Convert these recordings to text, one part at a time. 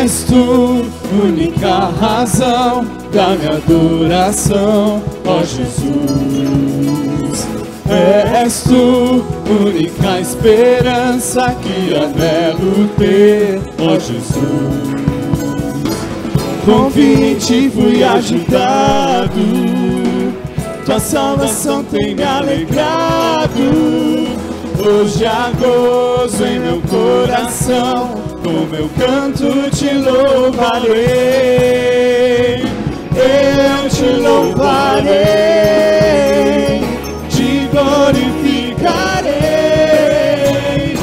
És tu, única razão da minha adoração, ó Jesus. És tu, única esperança que anelo ter, ó Jesus. Confio em ti, fui ajudado, tua salvação tem me alegrado. Hoje há gozo em meu coração, com meu canto te louvarei. Eu te louvarei, te glorificarei.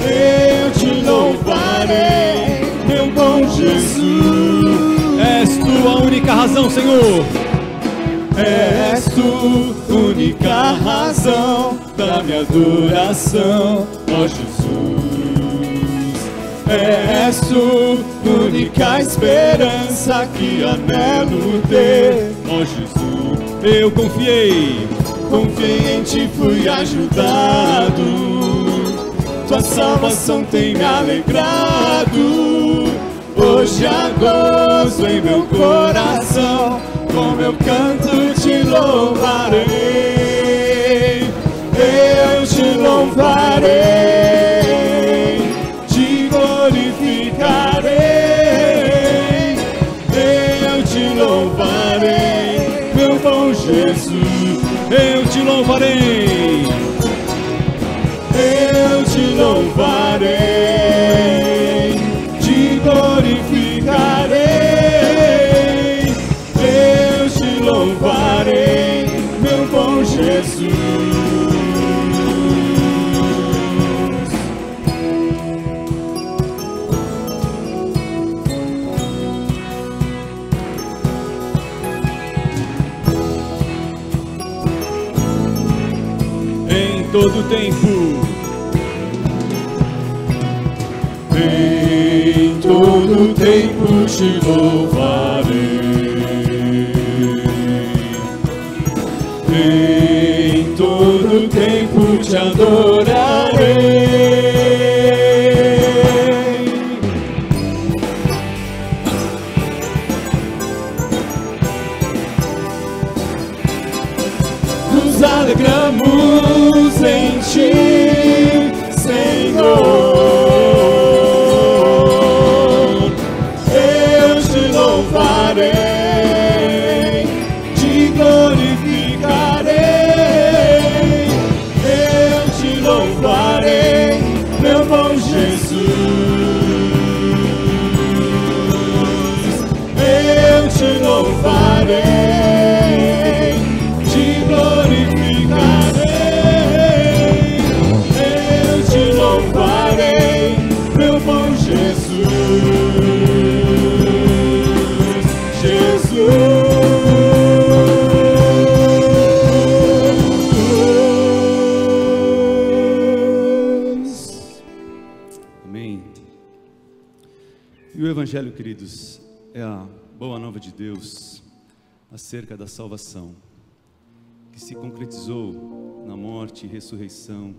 Eu te louvarei, meu bom Jesus. És tu a única razão, Senhor. És tu, única razão da minha adoração, ó Jesus. És tu, única esperança que anelo ter, ó Jesus. Eu confiei em ti, fui ajudado, tua salvação tem me alegrado. Hoje há gozo em meu coração, com meu canto te louvarei. Eu te louvarei, te glorificarei. Eu te louvarei, meu bom Jesus. Eu te louvarei. Eu te louvarei, te glorificarei. Eu te louvarei, meu bom Jesus. Em todo tempo, em todo tempo te louvarei. Em todo tempo te adorarei. Nos alegramos em ti, Senhor. Eu te louvarei, te glorificarei. Eu te louvarei, meu bom Jesus. Eu te louvarei, te glorificarei. Eu te louvarei, meu bom Jesus. Jesus. amém. E o Evangelho, queridos, é a boa nova de Deus acerca da salvação, que se concretizou na morte e ressurreição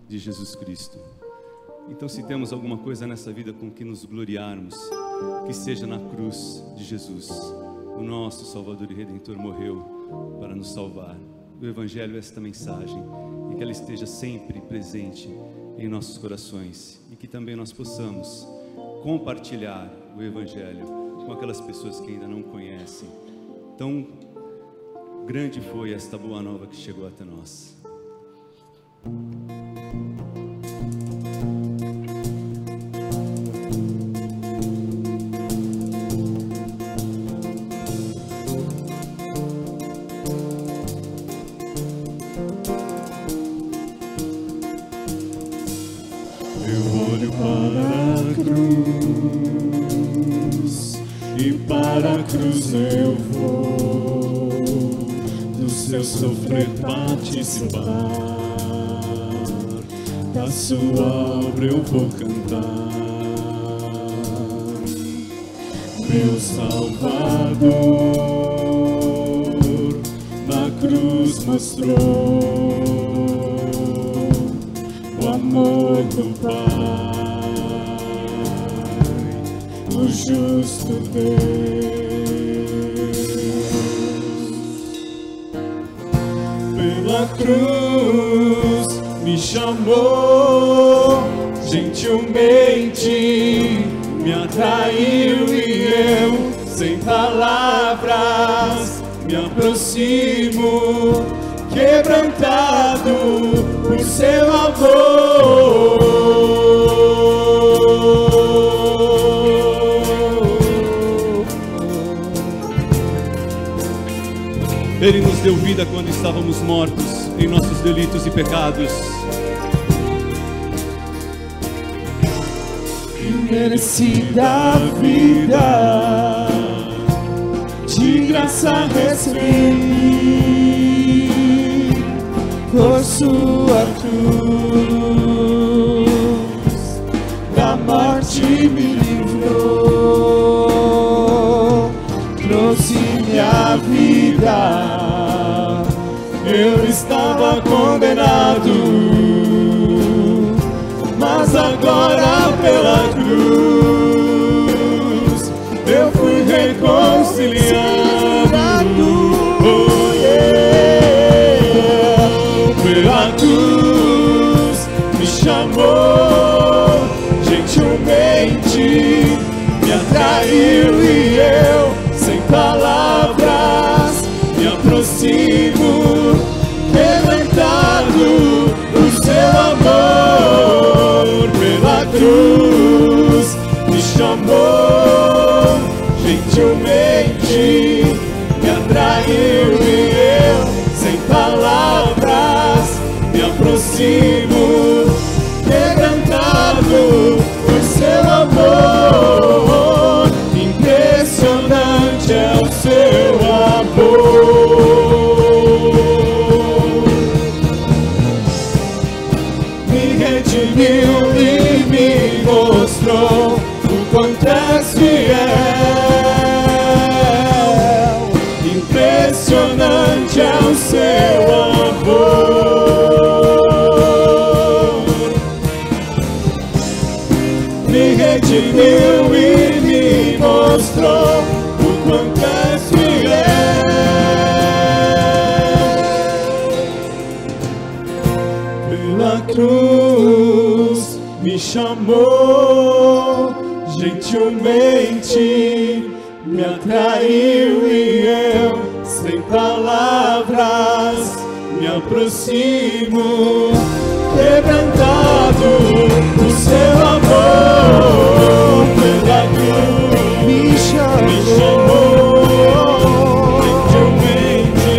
de Jesus Cristo. Então, se temos alguma coisa nessa vida com que nos gloriarmos, que seja na cruz de Jesus. O nosso Salvador e Redentor morreu para nos salvar. O Evangelho é esta mensagem, e que ela esteja sempre presente em nossos corações, e que também nós possamos compartilhar o Evangelho com aquelas pessoas que ainda não conhecem. Tão grande foi esta boa nova que chegou até nós. Eu olho para a cruz, e para a cruz eu vou, do seu sofrer participar, da sua obra eu vou cantar. Meu Salvador na cruz mostrou o amor do Pai, o justo Deus. Pela cruz me chamou, gentilmente me atraiu e eu, sem palavras, me aproximo, quebrantado por seu amor. Ele nos deu vida quando estávamos mortos em nossos delitos e pecados. Merecida vida, de graça recebi, por sua cruz, da morte me livrou, trouxe minha vida. Eu estava condenado, mas agora pela cruz eu fui reconciliado. Oh, yeah. Pela cruz me chamou, gentilmente me atraiu e eu, sem palavras, me aproximo, quebrantado por seu amor. Pela cruz me chamou, gentilmente me atraiu e eu, sem palavras, me aproximo, quebrantado por seu amor. Impressionante é o seu amor. Me redimiu e me mostrou o quanto és fiel. Impressionante é o seu amor. Me redimiu e me mostrou o quanto és fiel. Pela cruz me chamou, gentilmente me atraiu e eu, sem palavras, me aproximo, quebrantado por seu amor. Pela cruz me chamou, gentilmente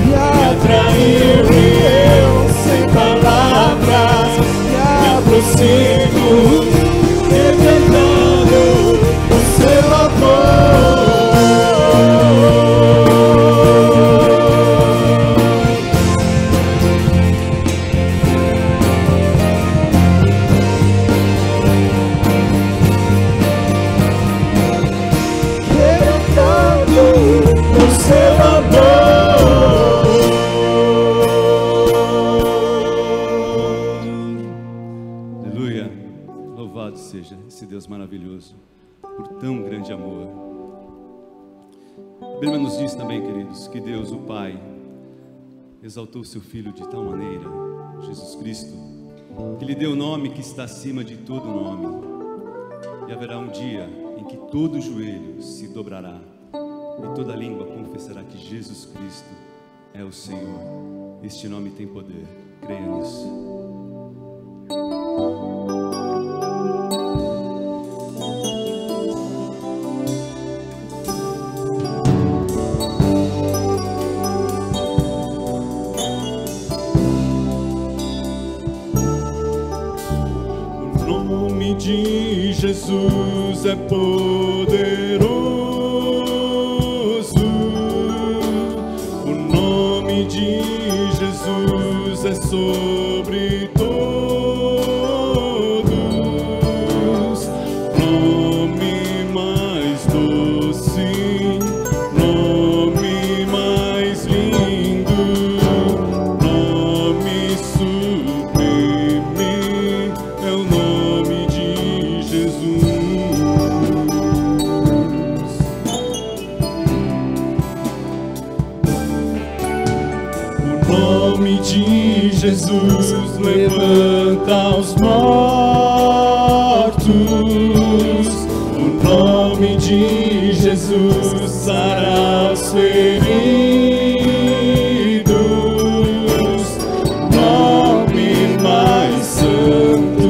me atraiu e eu, sem palavras, me aproximo, quebrantado por seu amor. Aleluia. Louvado seja esse Deus maravilhoso por tão grande amor. A Bíblia nos diz também, queridos, que Deus, o Pai, exaltou o seu Filho de tal maneira, Jesus Cristo, que lhe deu o nome que está acima de todo nome. E haverá um dia em que todo joelho se dobrará e toda língua confessará que Jesus Cristo é o Senhor. Este nome tem poder, creia nisso. O nome de Jesus é poderoso. O nome de Jesus é sobre todos. Nome mais doce, nome mais lindo, nome sublime é o nome de Jesus. nome de Jesus levanta os mortos. O nome de Jesus sara os feridos. Nome mais santo,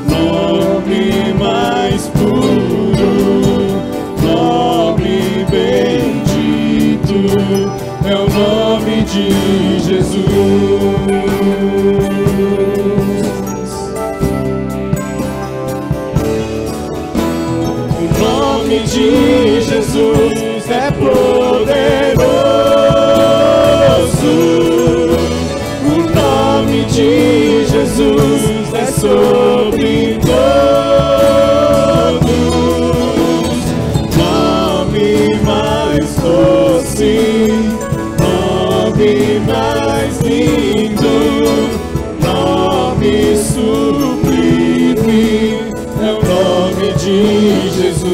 nome mais puro, nome bendito é o nome de Jesus. O nome de Jesus é poderoso. O nome de Jesus é sobre todos. Nome mais doce, nome mais lindo, nome sublime é o nome de Jesus.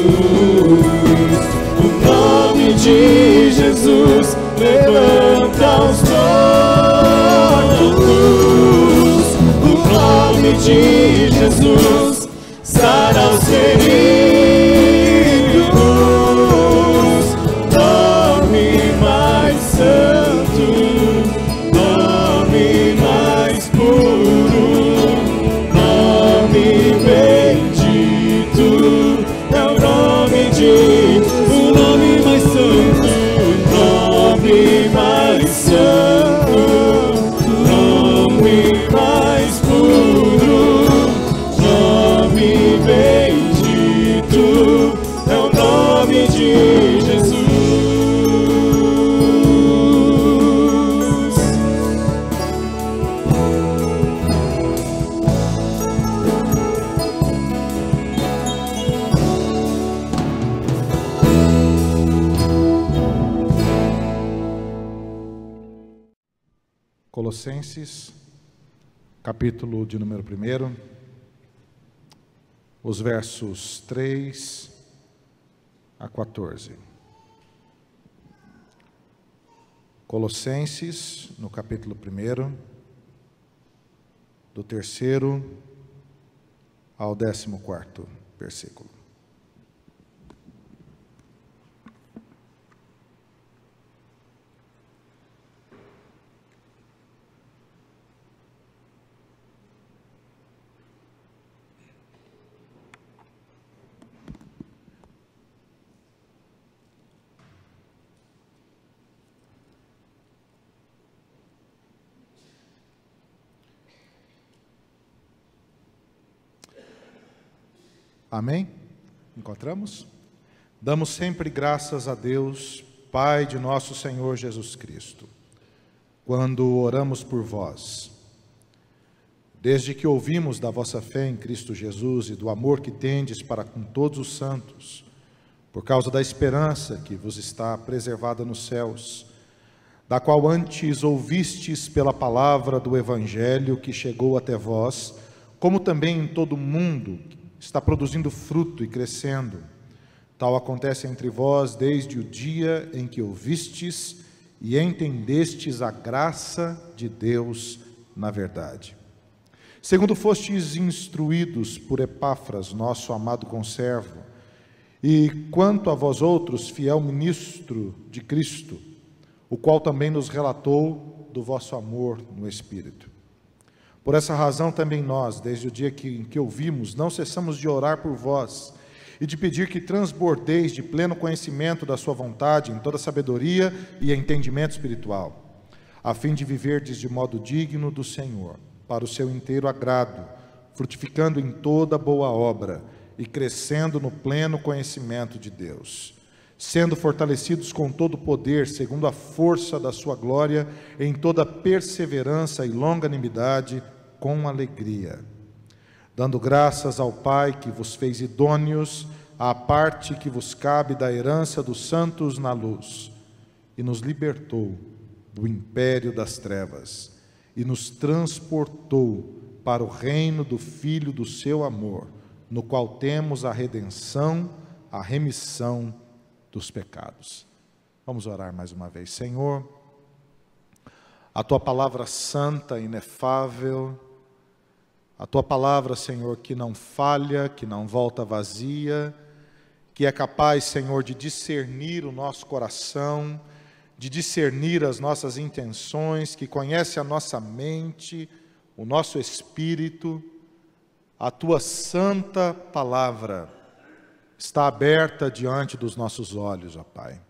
O nome de Jesus levanta os mortos. O nome de Jesus sara os feridos. Nome mais santo, nome mais puro, nome bendito é o nome de o nome mais santo, nome mais santo, nome mais puro, nome bendito é o nome de Jesus. Colossenses, capítulo de número 1, os versos 3 a 14. Colossenses, no capítulo 1, do 3º ao 14º versículo. Amém? Encontramos? Damos sempre graças a Deus, Pai de nosso Senhor Jesus Cristo, quando oramos por vós. Desde que ouvimos da vossa fé em Cristo Jesus e do amor que tendes para com todos os santos, por causa da esperança que vos está preservada nos céus, da qual antes ouvistes pela palavra do Evangelho que chegou até vós, como também em todo o mundo está produzindo fruto e crescendo. Tal acontece entre vós desde o dia em que ouvistes e entendestes a graça de Deus na verdade. Segundo fostes instruídos por Epáfras, nosso amado conservo, e quanto a vós outros, fiel ministro de Cristo, o qual também nos relatou do vosso amor no Espírito. Por essa razão também nós, desde o dia em que ouvimos, não cessamos de orar por vós e de pedir que transbordeis de pleno conhecimento da sua vontade em toda sabedoria e entendimento espiritual, a fim de viverdes de modo digno do Senhor, para o seu inteiro agrado, frutificando em toda boa obra e crescendo no pleno conhecimento de Deus, sendo fortalecidos com todo o poder, segundo a força da sua glória, em toda perseverança e longanimidade, com alegria, dando graças ao Pai que vos fez idôneos à parte que vos cabe da herança dos santos na luz, e nos libertou do império das trevas, e nos transportou para o reino do Filho do seu amor, no qual temos a redenção, a remissão dos pecados. Vamos orar mais uma vez. Senhor, a Tua palavra santa, inefável, a Tua palavra, Senhor, que não falha, que não volta vazia, que é capaz, Senhor, de discernir o nosso coração, de discernir as nossas intenções, que conhece a nossa mente, o nosso espírito. A Tua santa palavra está aberta diante dos nossos olhos, ó Pai.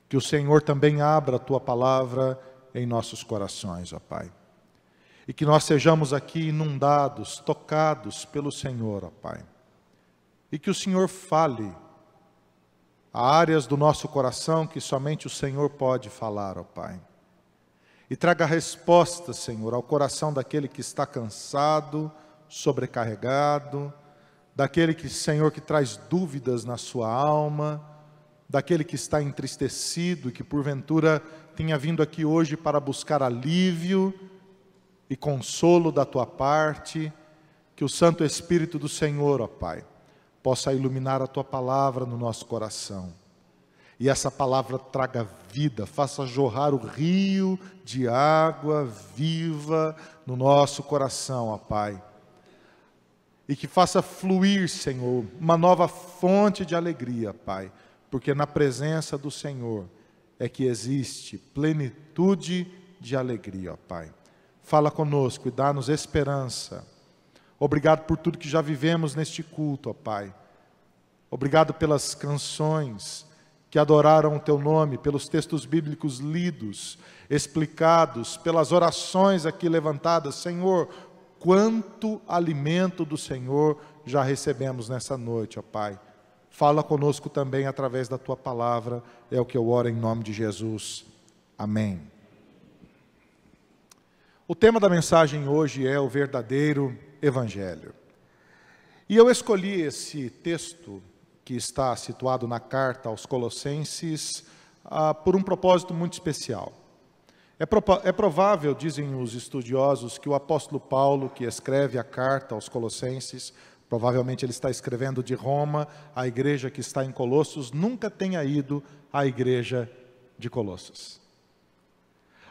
Que o Senhor também abra a Tua palavra em nossos corações, ó Pai. E que nós sejamos aqui inundados, tocados pelo Senhor, ó Pai. E que o Senhor fale a áreas do nosso coração que somente o Senhor pode falar, ó Pai. E traga resposta, Senhor, ao coração daquele que está cansado, sobrecarregado, daquele que, Senhor, que traz dúvidas na sua alma, daquele que está entristecido e que porventura tenha vindo aqui hoje para buscar alívio e consolo da Tua parte. Que o Santo Espírito do Senhor, ó Pai, possa iluminar a Tua palavra no nosso coração. E essa palavra traga vida, faça jorrar o rio de água viva no nosso coração, ó Pai. E que faça fluir, Senhor, uma nova fonte de alegria, Pai. Porque na presença do Senhor é que existe plenitude de alegria, ó Pai. Fala conosco e dá-nos esperança. Obrigado por tudo que já vivemos neste culto, ó Pai. Obrigado pelas canções que adoraram o Teu nome, pelos textos bíblicos lidos, explicados, pelas orações aqui levantadas. Senhor, quanto alimento do Senhor já recebemos nessa noite, ó Pai. Fala conosco também através da Tua palavra, é o que eu oro em nome de Jesus. Amém. O tema da mensagem hoje é o verdadeiro Evangelho. E eu escolhi esse texto que está situado na carta aos Colossenses por um propósito muito especial. É provável, dizem os estudiosos, que o apóstolo Paulo, que escreve a carta aos Colossenses, provavelmente ele está escrevendo de Roma, a igreja que está em Colossos, nunca tenha ido à igreja de Colossos.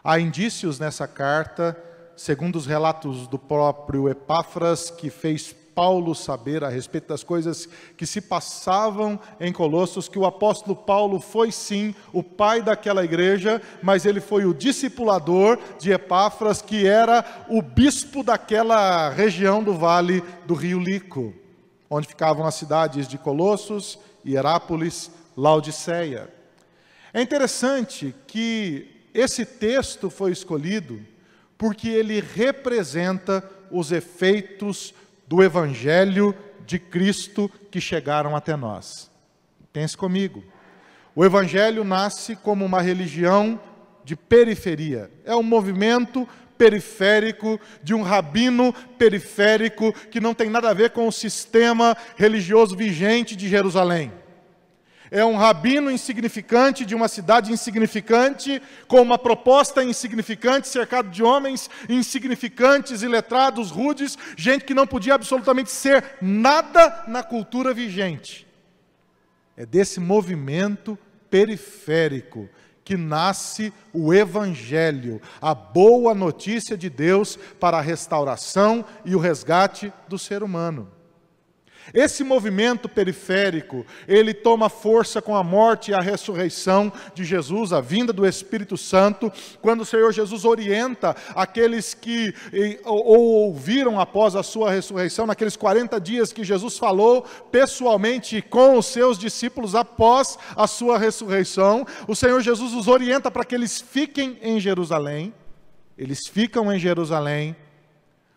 Há indícios nessa carta, segundo os relatos do próprio Epáfras, que fez Paulo saber a respeito das coisas que se passavam em Colossos, que o apóstolo Paulo foi sim o pai daquela igreja, mas ele foi o discipulador de Epáfras, que era o bispo daquela região do vale do rio Lico, onde ficavam as cidades de Colossos, Hierápolis, Laodiceia. É interessante que esse texto foi escolhido porque ele representa os efeitos do Evangelho de Cristo que chegaram até nós. Pense comigo. O Evangelho nasce como uma religião de periferia. É um movimento periférico, de um rabino periférico, que não tem nada a ver com o sistema religioso vigente de Jerusalém. É um rabino insignificante de uma cidade insignificante, com uma proposta insignificante, cercado de homens insignificantes, iletrados, rudes, gente que não podia absolutamente ser nada na cultura vigente. É desse movimento periférico que nasce o Evangelho, a boa notícia de Deus para a restauração e o resgate do ser humano. Esse movimento periférico, ele toma força com a morte e a ressurreição de Jesus, a vinda do Espírito Santo, quando o Senhor Jesus orienta aqueles que ouviram após a sua ressurreição, naqueles 40 dias que Jesus falou pessoalmente com os seus discípulos após a sua ressurreição. O Senhor Jesus os orienta para que eles fiquem em Jerusalém. Eles ficam em Jerusalém.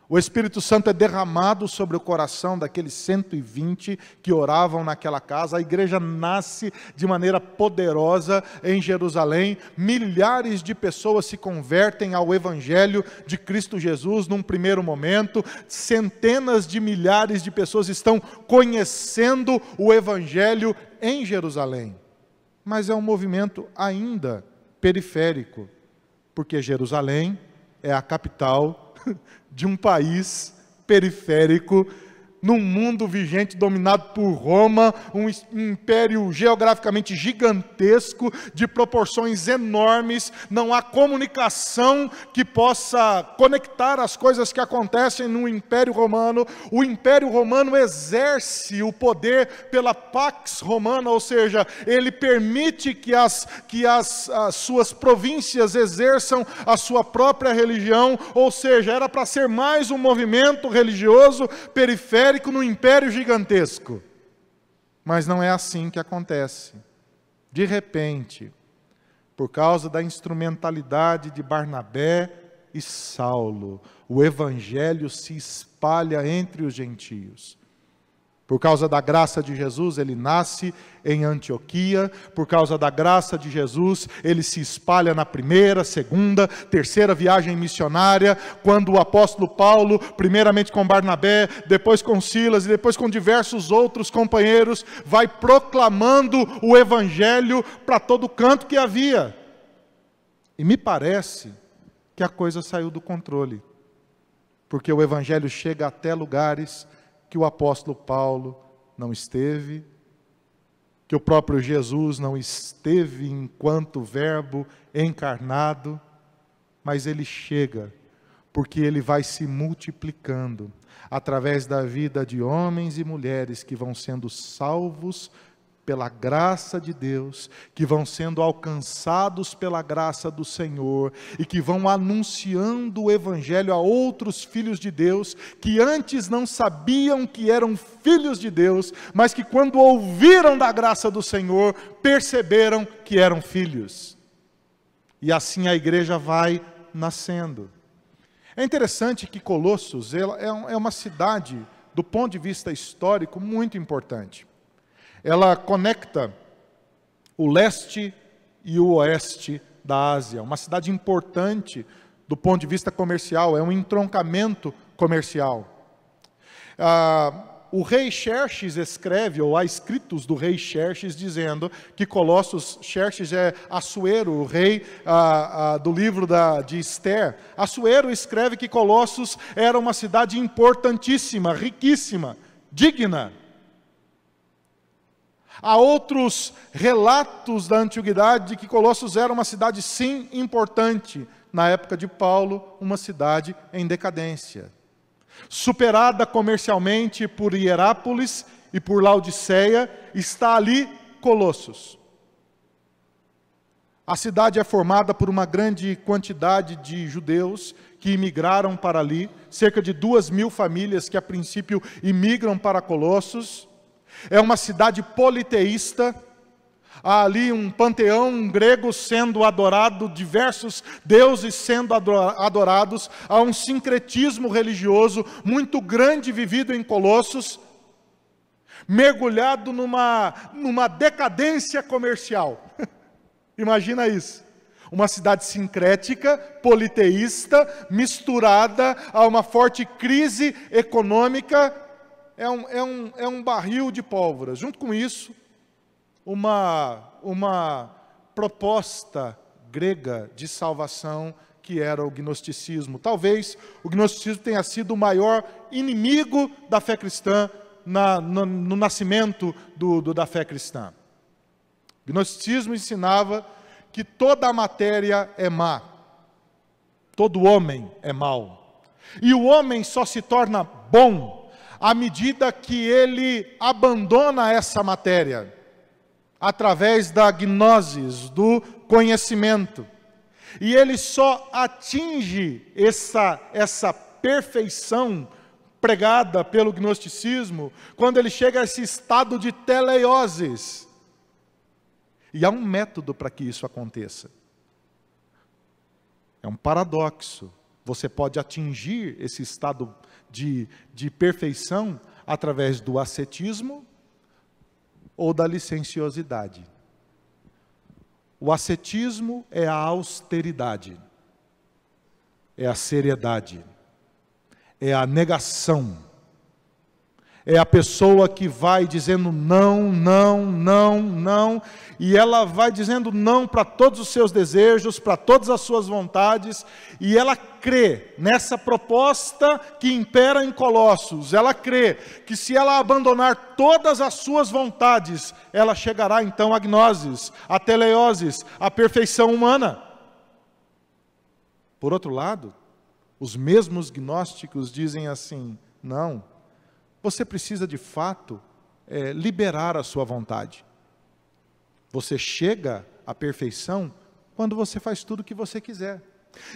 O Espírito Santo é derramado sobre o coração daqueles 120 que oravam naquela casa. A igreja nasce de maneira poderosa em Jerusalém. Milhares de pessoas se convertem ao Evangelho de Cristo Jesus num primeiro momento. Centenas de milhares de pessoas estão conhecendo o Evangelho em Jerusalém. Mas é um movimento ainda periférico, porque Jerusalém é a capital de um país periférico, num mundo vigente dominado por Roma, um império geograficamente gigantesco, de proporções enormes. Não há comunicação que possa conectar as coisas que acontecem no Império Romano. O Império Romano exerce o poder pela Pax Romana, ou seja, ele permite que as suas províncias exerçam a sua própria religião, ou seja, era para ser mais um movimento religioso periférico no império gigantesco. Mas não é assim que acontece. De repente, por causa da instrumentalidade de Barnabé e Saulo, o evangelho se espalha entre os gentios. Por causa da graça de Jesus, ele nasce em Antioquia. Por causa da graça de Jesus, ele se espalha na primeira, segunda, terceira viagem missionária, quando o apóstolo Paulo, primeiramente com Barnabé, depois com Silas e depois com diversos outros companheiros, vai proclamando o evangelho para todo canto que havia. E me parece que a coisa saiu do controle, porque o evangelho chega até lugares que o apóstolo Paulo não esteve, que o próprio Jesus não esteve enquanto verbo encarnado, mas ele chega, porque ele vai se multiplicando, através da vida de homens e mulheres que vão sendo salvos pela graça de Deus, que vão sendo alcançados pela graça do Senhor, e que vão anunciando o evangelho a outros filhos de Deus, que antes não sabiam que eram filhos de Deus, mas que quando ouviram da graça do Senhor, perceberam que eram filhos. E assim a igreja vai nascendo. É interessante que Colossos é uma cidade, do ponto de vista histórico, muito importante. Ela conecta o leste e o oeste da Ásia. Uma cidade importante do ponto de vista comercial, é um entroncamento comercial. O rei Xerxes escreve, ou há escritos do rei Xerxes dizendo que Colossos, Xerxes é Assuero, o rei do livro de Esther. Assuero escreve que Colossos era uma cidade importantíssima, riquíssima, digna. Há outros relatos da antiguidade de que Colossos era uma cidade, sim, importante. Na época de Paulo, uma cidade em decadência. Superada comercialmente por Hierápolis e por Laodiceia, está ali Colossos. A cidade é formada por uma grande quantidade de judeus que imigraram para ali, cerca de 2.000 famílias que a princípio imigram para Colossos. É uma cidade politeísta, há ali um panteão grego sendo adorado, diversos deuses sendo adorados, há um sincretismo religioso muito grande vivido em Colossos, mergulhado numa decadência comercial. Imagina isso. Uma cidade sincrética, politeísta, misturada a uma forte crise econômica. É um barril de pólvora. Junto com isso, uma proposta grega de salvação, que era o gnosticismo. Talvez o gnosticismo tenha sido o maior inimigo da fé cristã no nascimento da fé cristã. O gnosticismo ensinava que toda a matéria é má, todo homem é mau, e o homem só se torna bom à medida que ele abandona essa matéria, através da gnosis, do conhecimento. E ele só atinge essa perfeição pregada pelo gnosticismo quando ele chega a esse estado de teleiosis. E há um método para que isso aconteça. É um paradoxo. Você pode atingir esse estado de perfeição através do ascetismo ou da licenciosidade. O ascetismo é a austeridade, é a seriedade, é a negação, É a pessoa que vai dizendo não, não, não, não, e ela vai dizendo não para todos os seus desejos, para todas as suas vontades, e ela crê nessa proposta que impera em Colossos. Ela crê que se ela abandonar todas as suas vontades, ela chegará então à gnosis, à teleiosis, à perfeição humana. Por outro lado, os mesmos gnósticos dizem assim: não, você precisa de fato liberar a sua vontade. Você chega à perfeição quando você faz tudo o que você quiser.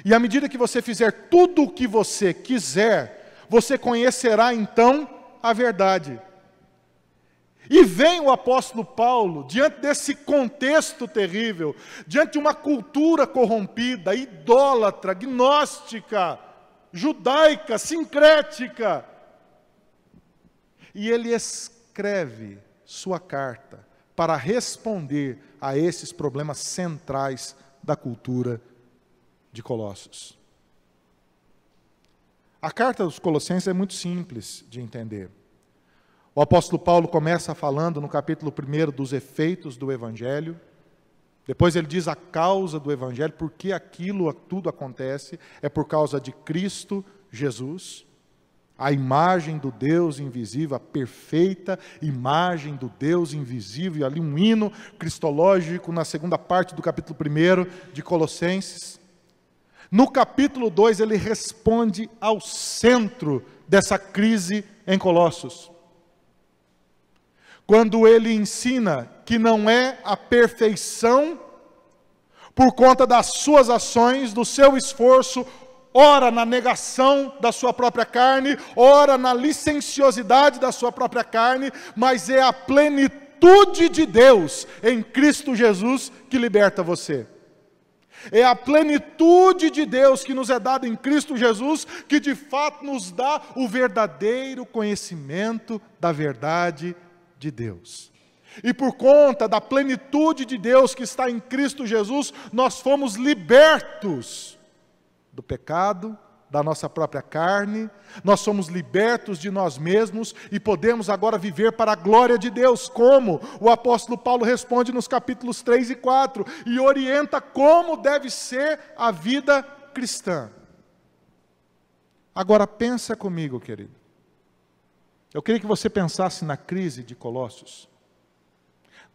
E à medida que você fizer tudo o que você quiser, você conhecerá então a verdade. E vem o apóstolo Paulo, diante desse contexto terrível, diante de uma cultura corrompida, idólatra, gnóstica, judaica, sincrética, e ele escreve sua carta para responder a esses problemas centrais da cultura de Colossos. A carta dos Colossenses é muito simples de entender. O apóstolo Paulo começa falando no capítulo 1 dos efeitos do Evangelho. Depois ele diz a causa do Evangelho, por que aquilo tudo acontece, é por causa de Cristo Jesus. A imagem do Deus invisível, a perfeita imagem do Deus invisível, e ali um hino cristológico na segunda parte do capítulo 1 de Colossenses. No capítulo 2 ele responde ao centro dessa crise em Colossos. Quando ele ensina que não é a perfeição por conta das suas ações, do seu esforço, ora na negação da sua própria carne, ora na licenciosidade da sua própria carne, mas é a plenitude de Deus em Cristo Jesus que liberta você. É a plenitude de Deus que nos é dada em Cristo Jesus, que de fato nos dá o verdadeiro conhecimento da verdade de Deus. E por conta da plenitude de Deus que está em Cristo Jesus, nós fomos libertos do pecado, da nossa própria carne, nós somos libertos de nós mesmos e podemos agora viver para a glória de Deus, como o apóstolo Paulo responde nos capítulos 3 e 4, e orienta como deve ser a vida cristã. Agora pensa comigo, querido. Eu queria que você pensasse na crise de Colossos,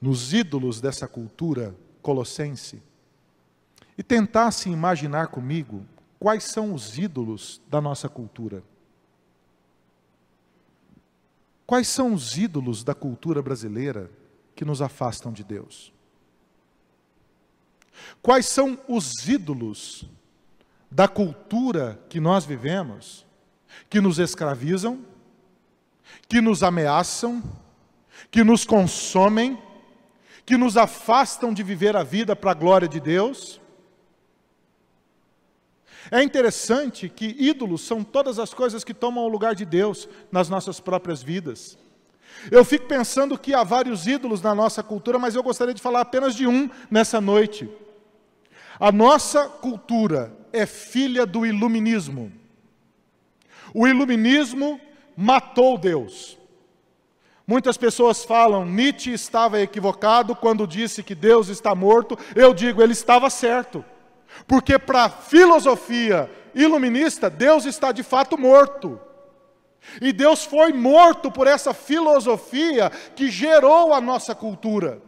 nos ídolos dessa cultura colossense, e tentasse imaginar comigo quais são os ídolos da nossa cultura. Quais são os ídolos da cultura brasileira que nos afastam de Deus? Quais são os ídolos da cultura que nós vivemos, que nos escravizam, que nos ameaçam, que nos consomem, que nos afastam de viver a vida para a glória de Deus? É interessante que ídolos são todas as coisas que tomam o lugar de Deus nas nossas próprias vidas. Eu fico pensando que há vários ídolos na nossa cultura, mas eu gostaria de falar apenas de um nessa noite. A nossa cultura é filha do iluminismo. O iluminismo matou Deus. Muitas pessoas falam, Nietzsche estava equivocado quando disse que Deus está morto. Eu digo, ele estava certo. Porque para a filosofia iluminista, Deus está de fato morto. E Deus foi morto por essa filosofia que gerou a nossa cultura.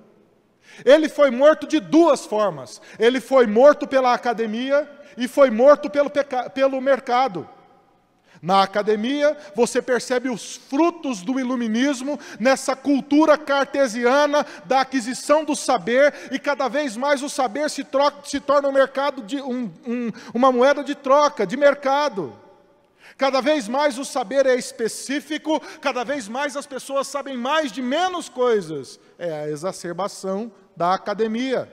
Ele foi morto de duas formas. Ele foi morto pela academia e foi morto pelo mercado. Na academia, você percebe os frutos do iluminismo nessa cultura cartesiana da aquisição do saber, e cada vez mais o saber se torna um mercado uma moeda de troca, de mercado. Cada vez mais o saber é específico, cada vez mais as pessoas sabem mais de menos coisas. É a exacerbação da academia.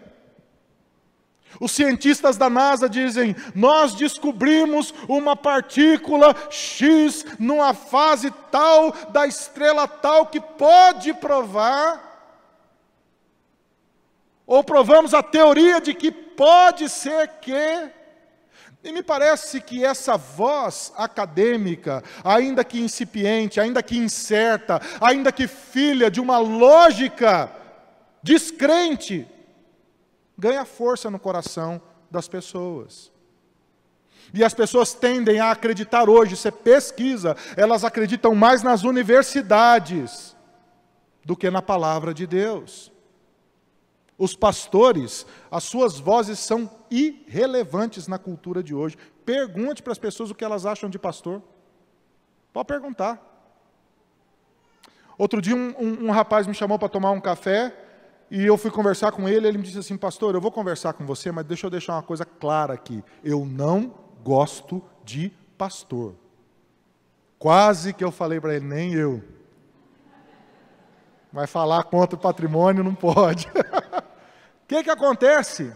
Os cientistas da NASA dizem, nós descobrimos uma partícula X numa fase tal da estrela tal que pode provar, ou provamos a teoria de que pode ser que E me parece que essa voz acadêmica, ainda que incipiente, ainda que incerta, ainda que filha de uma lógica descrente, ganha força no coração das pessoas. E as pessoas tendem a acreditar hoje, você pesquisa, elas acreditam mais nas universidades do que na palavra de Deus. Os pastores, as suas vozes são irrelevantes na cultura de hoje. Pergunte para as pessoas o que elas acham de pastor. Pode perguntar. Outro dia um rapaz me chamou para tomar um café, e eu fui conversar com ele, ele me disse assim: pastor, eu vou conversar com você, mas deixa eu deixar uma coisa clara aqui. Eu não gosto de pastor. Quase que eu falei para ele, nem eu. Vai falar contra o patrimônio, não pode. O que acontece?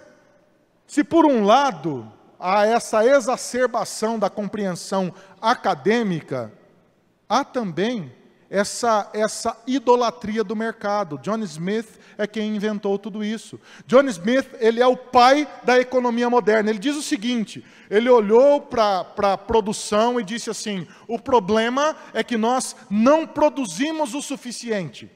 Se por um lado há essa exacerbação da compreensão acadêmica, há também essa idolatria do mercado. John Smith é quem inventou tudo isso. John Smith, ele é o pai da economia moderna. Ele diz o seguinte, ele olhou para a produção e disse assim: o problema é que nós não produzimos o suficiente.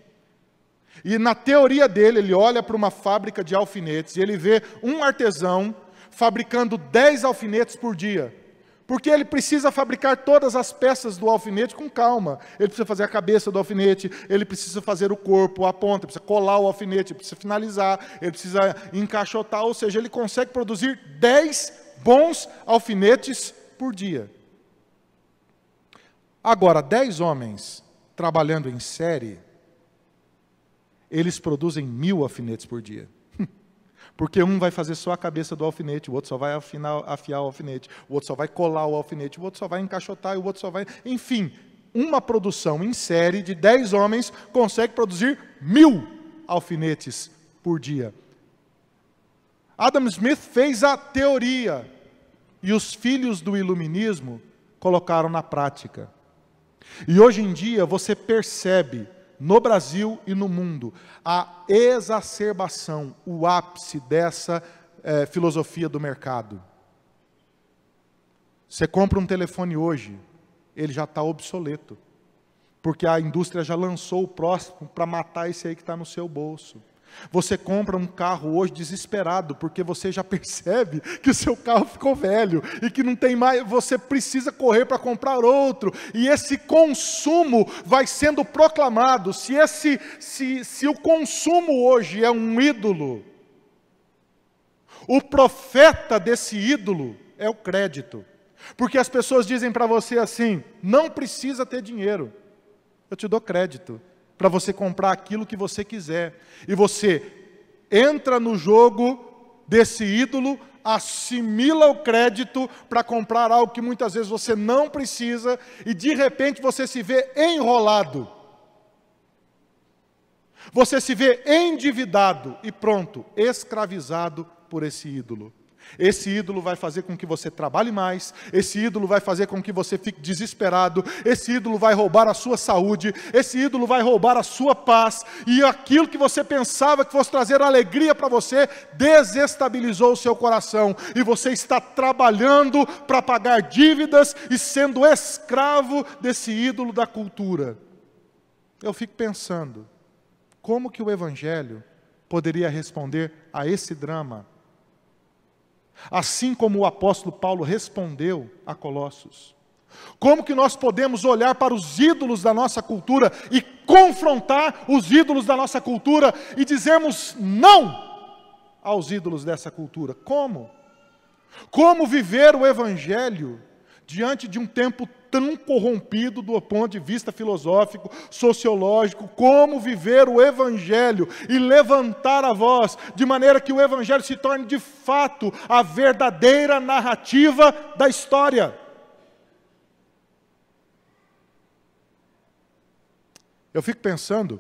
E na teoria dele, ele olha para uma fábrica de alfinetes e ele vê um artesão fabricando 10 alfinetes por dia. Porque ele precisa fabricar todas as peças do alfinete com calma. Ele precisa fazer a cabeça do alfinete, ele precisa fazer o corpo, a ponta, ele precisa colar o alfinete, ele precisa finalizar, ele precisa encaixotar, ou seja, ele consegue produzir 10 bons alfinetes por dia. Agora, 10 homens trabalhando em série, eles produzem 1000 alfinetes por dia. Porque um vai fazer só a cabeça do alfinete, o outro só vai afiar o alfinete, o outro só vai colar o alfinete, o outro só vai encaixotar, e o outro só vai... Enfim, uma produção em série de 10 homens consegue produzir 1000 alfinetes por dia. Adam Smith fez a teoria, e os filhos do iluminismo colocaram na prática. E hoje em dia você percebe, no Brasil e no mundo, a exacerbação, o ápice dessa filosofia do mercado. Você compra um telefone hoje, ele já está obsoleto, porque a indústria já lançou o próximo para matar esse aí que está no seu bolso. Você compra um carro hoje desesperado, porque você já percebe que o seu carro ficou velho e que não tem mais, você precisa correr para comprar outro. E esse consumo vai sendo proclamado. Se o consumo hoje é um ídolo, o profeta desse ídolo é o crédito. Porque as pessoas dizem para você assim: não precisa ter dinheiro, eu te dou crédito para você comprar aquilo que você quiser. E você entra no jogo desse ídolo, assimila o crédito para comprar algo que muitas vezes você não precisa, e de repente você se vê enrolado. Você se vê endividado e pronto, escravizado por esse ídolo. Esse ídolo vai fazer com que você trabalhe mais, esse ídolo vai fazer com que você fique desesperado, esse ídolo vai roubar a sua saúde, esse ídolo vai roubar a sua paz, e aquilo que você pensava que fosse trazer alegria para você, desestabilizou o seu coração, e você está trabalhando para pagar dívidas e sendo escravo desse ídolo da cultura. Eu fico pensando, como que o Evangelho poderia responder a esse drama? Assim como o apóstolo Paulo respondeu a Colossos. Como que nós podemos olhar para os ídolos da nossa cultura e confrontar os ídolos da nossa cultura e dizermos não aos ídolos dessa cultura? Como? Como viver o Evangelho diante de um tempo tão corrompido do ponto de vista filosófico, sociológico? Como viver o Evangelho e levantar a voz, de maneira que o Evangelho se torne de fato a verdadeira narrativa da história? Eu fico pensando,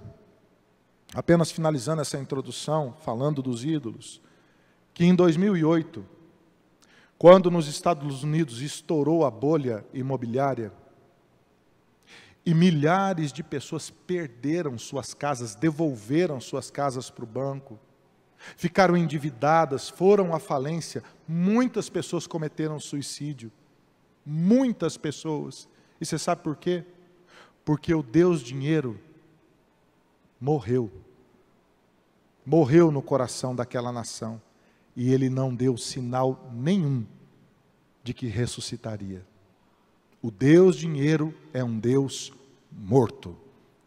apenas finalizando essa introdução, falando dos ídolos, que em 2008, quando nos Estados Unidos estourou a bolha imobiliária, e milhares de pessoas perderam suas casas, devolveram suas casas para o banco, ficaram endividadas, foram à falência. Muitas pessoas cometeram suicídio. Muitas pessoas. E você sabe por quê? Porque o Deus dinheiro morreu. Morreu no coração daquela nação. E ele não deu sinal nenhum de que ressuscitaria. O Deus dinheiro é um Deus morto.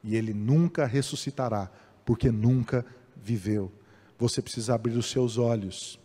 E ele nunca ressuscitará, porque nunca viveu. Você precisa abrir os seus olhos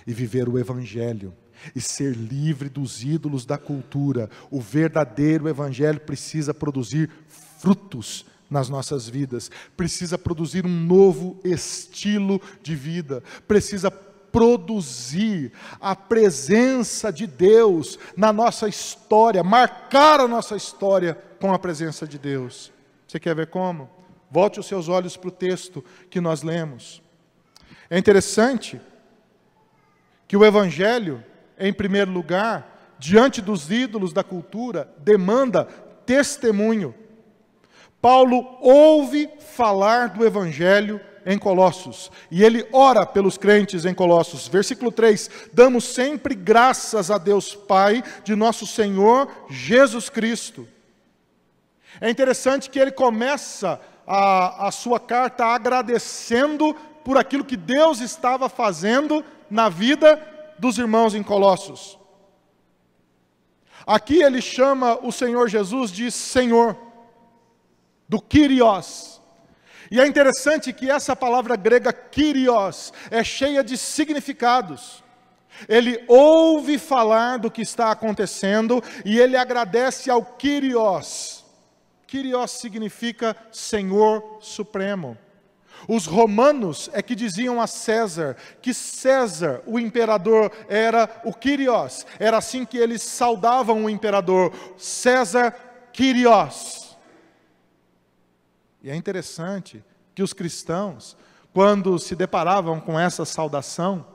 e viver o Evangelho. E ser livre dos ídolos da cultura. O verdadeiro Evangelho precisa produzir frutos nas nossas vidas. Precisa produzir um novo estilo de vida. Precisa produzir a presença de Deus na nossa história. Marcar a nossa história com a presença de Deus. Você quer ver como? Volte os seus olhos para o texto que nós lemos. É interessante que o Evangelho, em primeiro lugar, diante dos ídolos da cultura, demanda testemunho. Paulo ouve falar do Evangelho em Colossos, e ele ora pelos crentes em Colossos. Versículo 3, damos sempre graças a Deus Pai de nosso Senhor Jesus Cristo. É interessante que ele começa a sua carta agradecendo por aquilo que Deus estava fazendo na vida dos irmãos em Colossos. Aqui ele chama o Senhor Jesus de Senhor, do Kyrios. E é interessante que essa palavra grega Kyrios é cheia de significados. Ele ouve falar do que está acontecendo e ele agradece ao Kyrios. Kyrios significa Senhor Supremo. Os romanos é que diziam a César que César, o imperador, era o Kyrios. Era assim que eles saudavam o imperador, César Kyrios. E é interessante que os cristãos, quando se deparavam com essa saudação,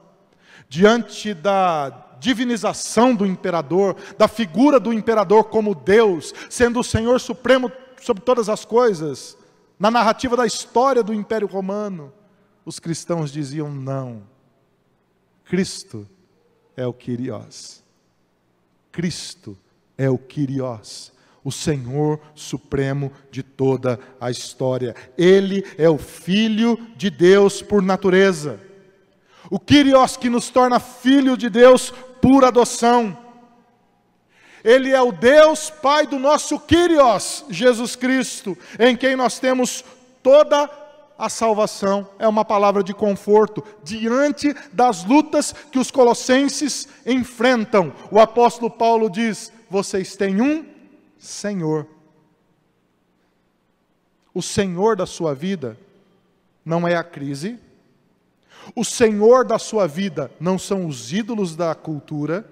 diante da divinização do imperador, da figura do imperador como Deus, sendo o Senhor Supremo sobre todas as coisas, na narrativa da história do Império Romano, os cristãos diziam não. Cristo é o Kyrios. Cristo é o Kyrios, o Senhor Supremo de toda a história. Ele é o Filho de Deus por natureza. O Kyrios que nos torna filho de Deus por adoção. Ele é o Deus Pai do nosso Kyrios, Jesus Cristo, em quem nós temos toda a salvação. É uma palavra de conforto diante das lutas que os colossenses enfrentam. O apóstolo Paulo diz: vocês têm um Senhor. O Senhor da sua vida não é a crise. O Senhor da sua vida não são os ídolos da cultura.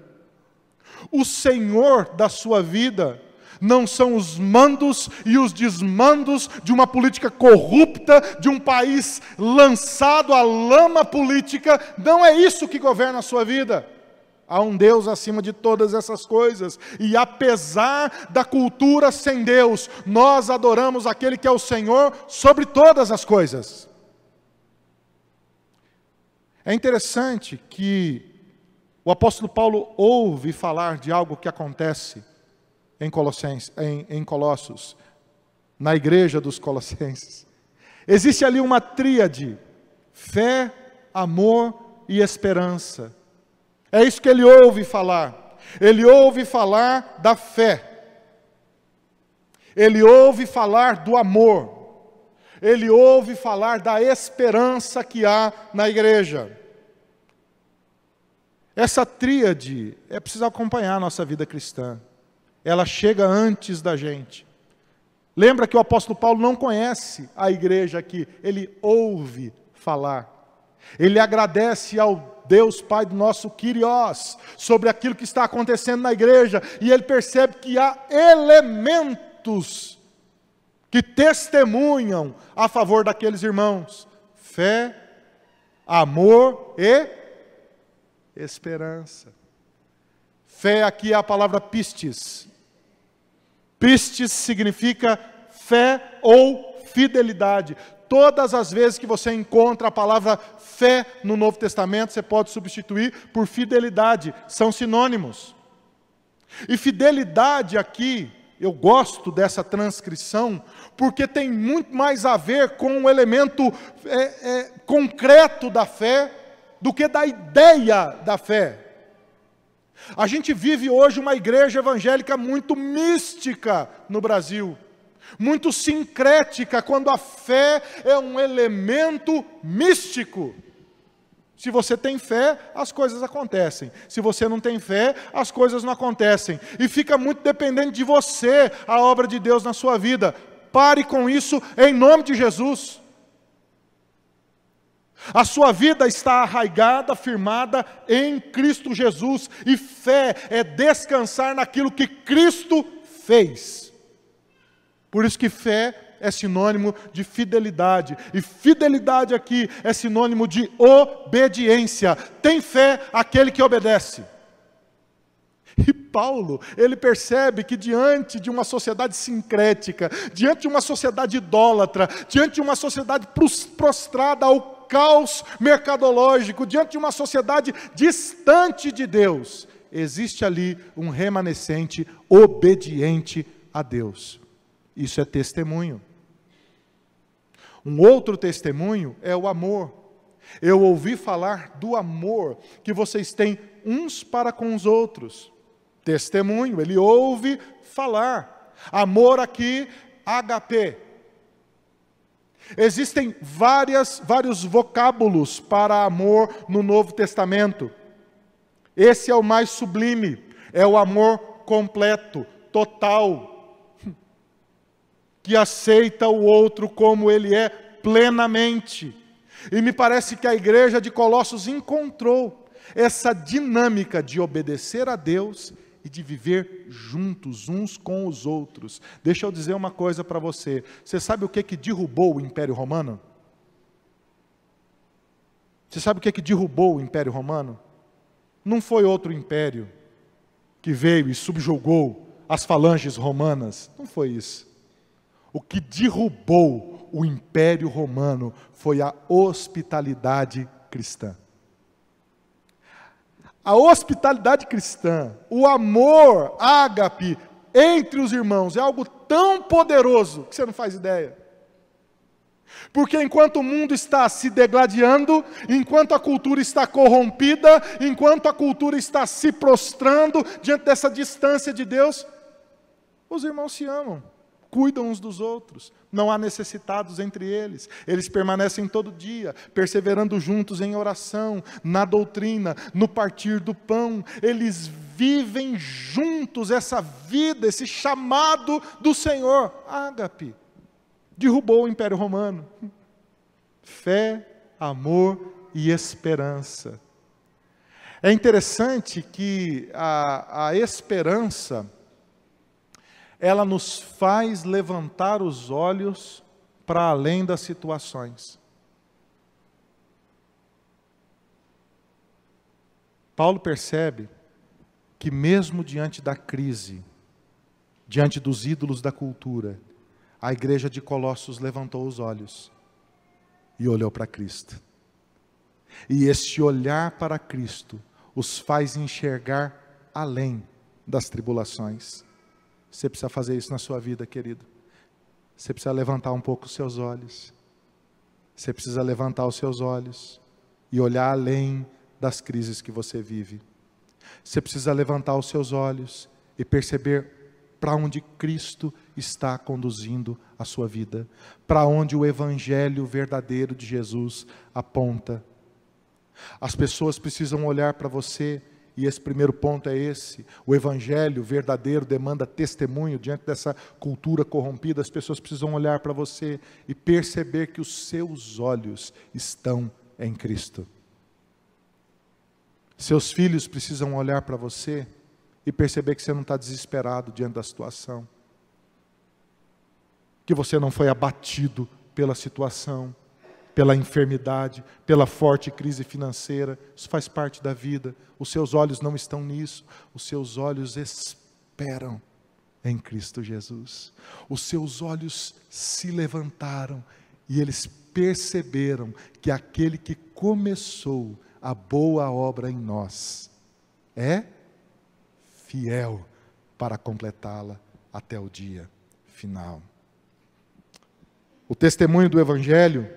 O Senhor da sua vida não são os mandos e os desmandos de uma política corrupta, de um país lançado à lama política. Não é isso que governa a sua vida. Há um Deus acima de todas essas coisas. E apesar da cultura sem Deus, nós adoramos aquele que é o Senhor sobre todas as coisas. É interessante que o apóstolo Paulo ouve falar de algo que acontece em Colossos, na igreja dos Colossenses. Existe ali uma tríade: fé, amor e esperança. É isso que ele ouve falar. Ele ouve falar da fé. Ele ouve falar do amor. Ele ouve falar da esperança que há na igreja. Essa tríade é preciso acompanhar a nossa vida cristã. Ela chega antes da gente. Lembra que o apóstolo Paulo não conhece a igreja aqui. Ele ouve falar. Ele agradece ao Deus Pai do nosso Kyrios sobre aquilo que está acontecendo na igreja. E ele percebe que há elementos que testemunham a favor daqueles irmãos: fé, amor e esperança. Fé aqui é a palavra pistis. Pistis significa fé ou fidelidade. Todas as vezes que você encontra a palavra fé no Novo Testamento, você pode substituir por fidelidade, são sinônimos. E fidelidade aqui, eu gosto dessa transcrição, porque tem muito mais a ver com o elemento concreto da fé, do que da ideia da fé. A gente vive hoje uma igreja evangélica muito mística no Brasil, muito sincrética, quando a fé é um elemento místico. Se você tem fé, as coisas acontecem. Se você não tem fé, as coisas não acontecem. E fica muito dependente de você, a obra de Deus na sua vida. Pare com isso, em nome de Jesus. A sua vida está arraigada, firmada em Cristo Jesus. E fé é descansar naquilo que Cristo fez. Por isso que fé é sinônimo de fidelidade. E fidelidade aqui é sinônimo de obediência. Tem fé aquele que obedece. E Paulo, ele percebe que diante de uma sociedade sincrética, diante de uma sociedade idólatra, diante de uma sociedade prostrada ao caos mercadológico, diante de uma sociedade distante de Deus, existe ali um remanescente obediente a Deus. Isso é testemunho. Um outro testemunho é o amor. Eu ouvi falar do amor que vocês têm uns para com os outros. Testemunho, ele ouve falar. Amor aqui, ágape. Existem vários vocábulos para amor no Novo Testamento. Esse é o mais sublime, é o amor completo, total, que aceita o outro como ele é plenamente. E me parece que a igreja de Colossos encontrou essa dinâmica de obedecer a Deus e de viver juntos uns com os outros. Deixa eu dizer uma coisa para você. Você sabe o que derrubou o Império Romano? Você sabe o que derrubou o Império Romano? Não foi outro império que veio e subjugou as falanges romanas. Não foi isso. O que derrubou o Império Romano foi a hospitalidade cristã. A hospitalidade cristã, o amor, ágape, entre os irmãos, é algo tão poderoso que você não faz ideia. Porque enquanto o mundo está se degladiando, enquanto a cultura está corrompida, enquanto a cultura está se prostrando diante dessa distância de Deus, os irmãos se amam, cuidam uns dos outros, não há necessitados entre eles. Eles permanecem todo dia, perseverando juntos em oração, na doutrina, no partir do pão. Eles vivem juntos essa vida, esse chamado do Senhor. Ágape derrubou o Império Romano. Fé, amor e esperança. É interessante que a esperança, ela nos faz levantar os olhos para além das situações. Paulo percebe que mesmo diante da crise, diante dos ídolos da cultura, a igreja de Colossos levantou os olhos e olhou para Cristo. E esse olhar para Cristo os faz enxergar além das tribulações. Você precisa fazer isso na sua vida, querido. Você precisa levantar um pouco os seus olhos. Você precisa levantar os seus olhos e olhar além das crises que você vive. Você precisa levantar os seus olhos e perceber para onde Cristo está conduzindo a sua vida, para onde o Evangelho verdadeiro de Jesus aponta. As pessoas precisam olhar para você. E esse primeiro ponto é esse: o Evangelho verdadeiro demanda testemunho diante dessa cultura corrompida. As pessoas precisam olhar para você e perceber que os seus olhos estão em Cristo. Seus filhos precisam olhar para você e perceber que você não está desesperado diante da situação, que você não foi abatido pela situação, pela enfermidade, pela forte crise financeira. Isso faz parte da vida. Os seus olhos não estão nisso. Os seus olhos esperam em Cristo Jesus. Os seus olhos se levantaram e eles perceberam que aquele que começou a boa obra em nós é fiel para completá-la até o dia final. O testemunho do Evangelho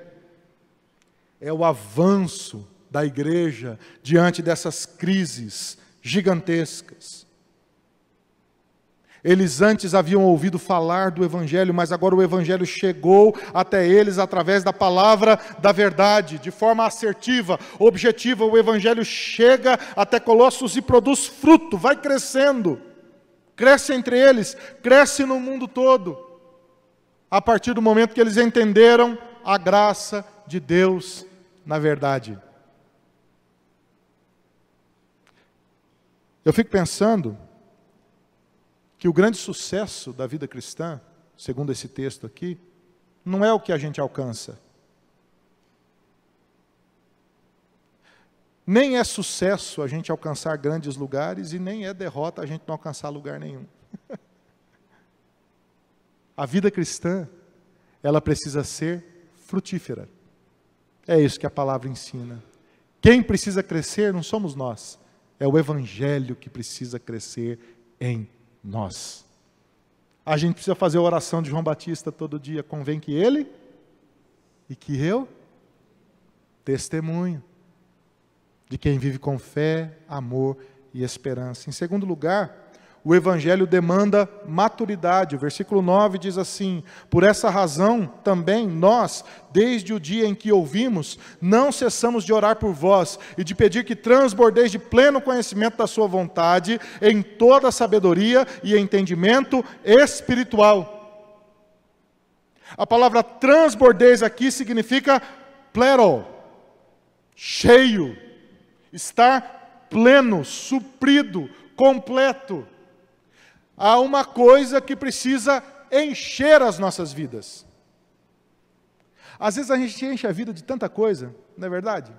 é o avanço da igreja diante dessas crises gigantescas. Eles antes haviam ouvido falar do Evangelho, mas agora o Evangelho chegou até eles através da palavra da verdade, de forma assertiva, objetiva. O Evangelho chega até Colossos e produz fruto, vai crescendo. Cresce entre eles, cresce no mundo todo. A partir do momento que eles entenderam a graça de Deus na verdade. Eu fico pensando que o grande sucesso da vida cristã, segundo esse texto aqui, não é o que a gente alcança. Nem é sucesso a gente alcançar grandes lugares e nem é derrota a gente não alcançar lugar nenhum. A vida cristã, ela precisa ser frutífera. É isso que a palavra ensina. Quem precisa crescer não somos nós. É o Evangelho que precisa crescer em nós. A gente precisa fazer a oração de João Batista todo dia. Convém que ele e que eu testemunho de quem vive com fé, amor e esperança. Em segundo lugar, o Evangelho demanda maturidade. O versículo 9 diz assim: por essa razão também nós, desde o dia em que ouvimos, não cessamos de orar por vós e de pedir que transbordeis de pleno conhecimento da sua vontade, em toda sabedoria e entendimento espiritual. A palavra transbordeis aqui significa plero, cheio, estar pleno, suprido, completo. Há uma coisa que precisa encher as nossas vidas. Às vezes a gente enche a vida de tanta coisa, não é verdade?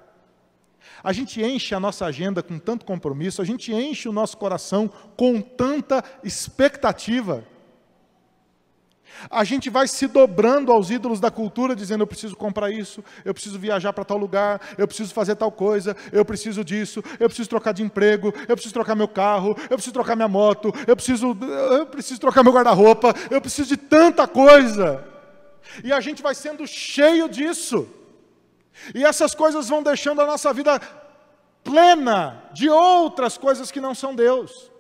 A gente enche a nossa agenda com tanto compromisso, a gente enche o nosso coração com tanta expectativa. A gente vai se dobrando aos ídolos da cultura, dizendo: eu preciso comprar isso, eu preciso viajar para tal lugar, eu preciso fazer tal coisa, eu preciso disso, eu preciso trocar de emprego, eu preciso trocar meu carro, eu preciso trocar minha moto, eu preciso trocar meu guarda-roupa, eu preciso de tanta coisa. E a gente vai sendo cheio disso. E essas coisas vão deixando a nossa vida plena de outras coisas que não são Deus.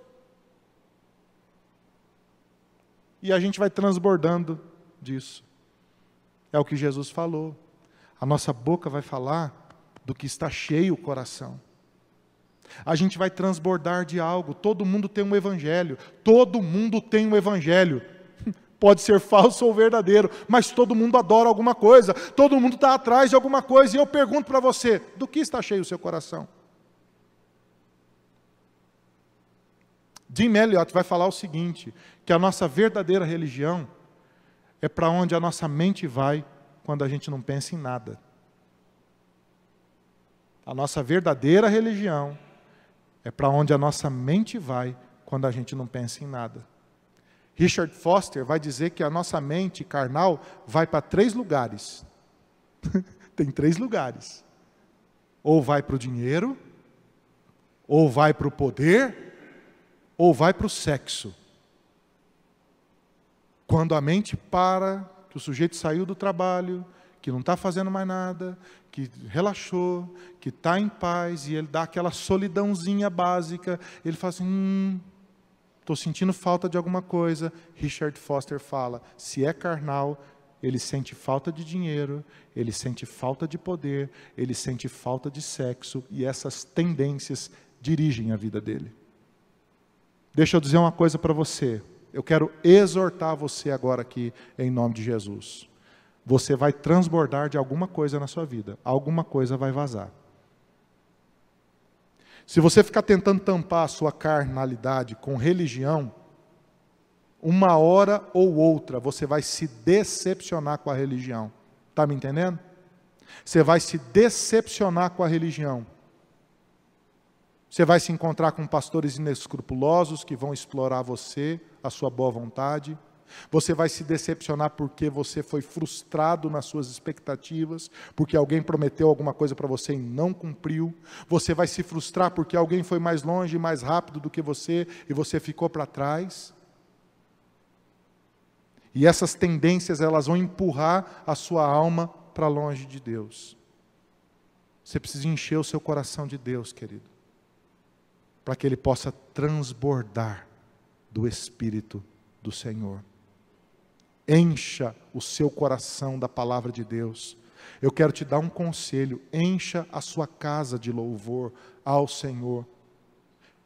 E a gente vai transbordando disso. É o que Jesus falou. A nossa boca vai falar do que está cheio o coração. A gente vai transbordar de algo. Todo mundo tem um evangelho. Todo mundo tem um evangelho. Pode ser falso ou verdadeiro, mas todo mundo adora alguma coisa. Todo mundo está atrás de alguma coisa. E eu pergunto para você, do que está cheio o seu coração? Jim Elliot vai falar o seguinte, que a nossa verdadeira religião é para onde a nossa mente vai quando a gente não pensa em nada. A nossa verdadeira religião é para onde a nossa mente vai quando a gente não pensa em nada. Richard Foster vai dizer que a nossa mente carnal vai para 3 lugares. Tem 3 lugares. Ou vai para o dinheiro, ou vai para o poder, ou vai para o sexo. Quando a mente para, que o sujeito saiu do trabalho, que não está fazendo mais nada, que relaxou, que está em paz, e ele dá aquela solidãozinha básica, ele fala assim, estou sentindo falta de alguma coisa. Richard Foster fala, se é carnal, ele sente falta de dinheiro, ele sente falta de poder, ele sente falta de sexo, e essas tendências dirigem a vida dele. Deixa eu dizer uma coisa para você. Eu quero exortar você agora aqui, em nome de Jesus. Você vai transbordar de alguma coisa na sua vida. Alguma coisa vai vazar. Se você ficar tentando tampar a sua carnalidade com religião, uma hora ou outra você vai se decepcionar com a religião. Está me entendendo? Você vai se decepcionar com a religião. Você vai se encontrar com pastores inescrupulosos que vão explorar você, a sua boa vontade. Você vai se decepcionar porque você foi frustrado nas suas expectativas, porque alguém prometeu alguma coisa para você e não cumpriu. Você vai se frustrar porque alguém foi mais longe e mais rápido do que você e você ficou para trás. E essas tendências, elas vão empurrar a sua alma para longe de Deus. Você precisa encher o seu coração de Deus, querido, para que ele possa transbordar do Espírito do Senhor. Encha o seu coração da palavra de Deus. Eu quero te dar um conselho: encha a sua casa de louvor ao Senhor.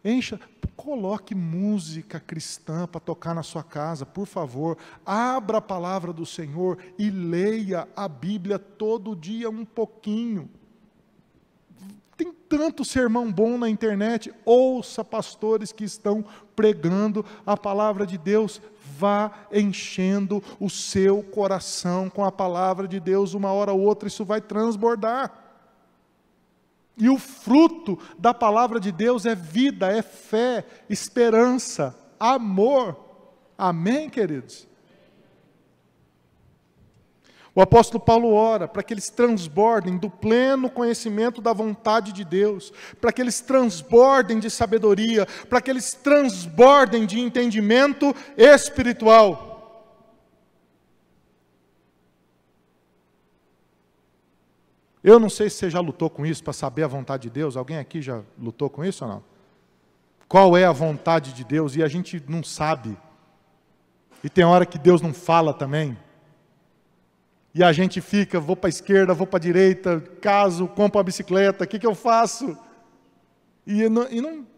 Encha, coloque música cristã para tocar na sua casa, por favor. Abra a palavra do Senhor e leia a Bíblia todo dia um pouquinho. Tem tanto sermão bom na internet. Ouça pastores que estão pregando a palavra de Deus. Vá enchendo o seu coração com a palavra de Deus. Uma hora ou outra isso vai transbordar. E o fruto da palavra de Deus é vida, é fé, esperança, amor. Amém, queridos? O apóstolo Paulo ora para que eles transbordem do pleno conhecimento da vontade de Deus, para que eles transbordem de sabedoria, para que eles transbordem de entendimento espiritual. Eu não sei se você já lutou com isso, para saber a vontade de Deus. Alguém aqui já lutou com isso ou não? Qual é a vontade de Deus? E a gente não sabe. E tem hora que Deus não fala também. E a gente fica, vou para a esquerda, vou para a direita, caso, compro uma bicicleta, o que eu faço?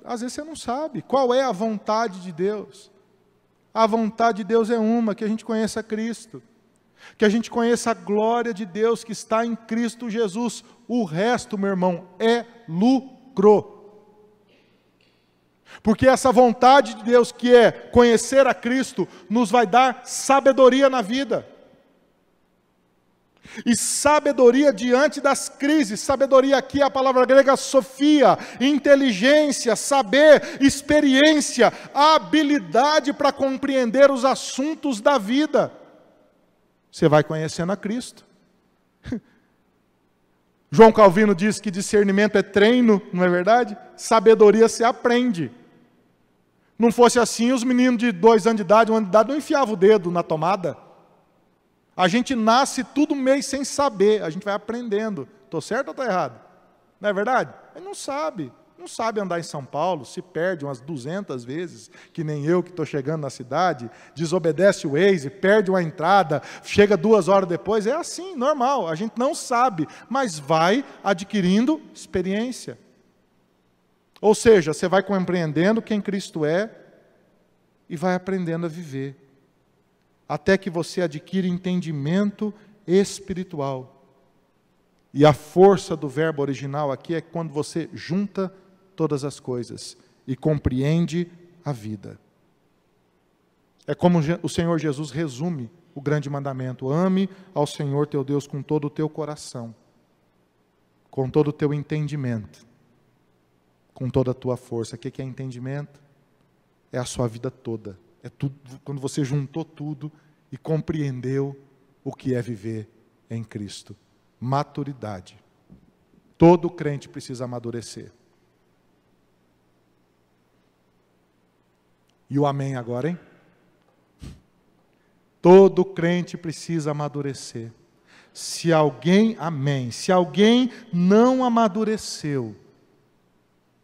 Às vezes você não sabe. Qual é a vontade de Deus? A vontade de Deus é uma, que a gente conheça Cristo. Que a gente conheça a glória de Deus que está em Cristo Jesus. O resto, meu irmão, é lucro. Porque essa vontade de Deus, que é conhecer a Cristo, nos vai dar sabedoria na vida. E sabedoria diante das crises. Sabedoria aqui é a palavra grega sofia, inteligência, saber, experiência, habilidade para compreender os assuntos da vida. Você vai conhecendo a Cristo. João Calvino diz que discernimento é treino, não é verdade? Sabedoria se aprende. Não fosse assim, os meninos de 2 anos de idade, 1 ano de idade, não enfiavam o dedo na tomada. A gente nasce tudo meio sem saber, a gente vai aprendendo. Estou certo ou estou errado? Não é verdade? Ele não sabe. Não sabe andar em São Paulo, se perde umas 200 vezes, que nem eu que estou chegando na cidade, desobedece o Waze, perde uma entrada, chega 2 horas depois, é assim, normal, a gente não sabe, mas vai adquirindo experiência. Ou seja, você vai compreendendo quem Cristo é e vai aprendendo a viver, até que você adquire entendimento espiritual. E a força do verbo original aqui é quando você junta todas as coisas e compreende a vida. É como o Senhor Jesus resume o grande mandamento: ame ao Senhor teu Deus com todo o teu coração, com todo o teu entendimento, com toda a tua força. O que é entendimento? É a sua vida toda. É tudo, quando você juntou tudo e compreendeu o que é viver em Cristo. Maturidade. Todo crente precisa amadurecer. E o amém agora, hein? Todo crente precisa amadurecer. Se alguém, amém, se alguém não amadureceu,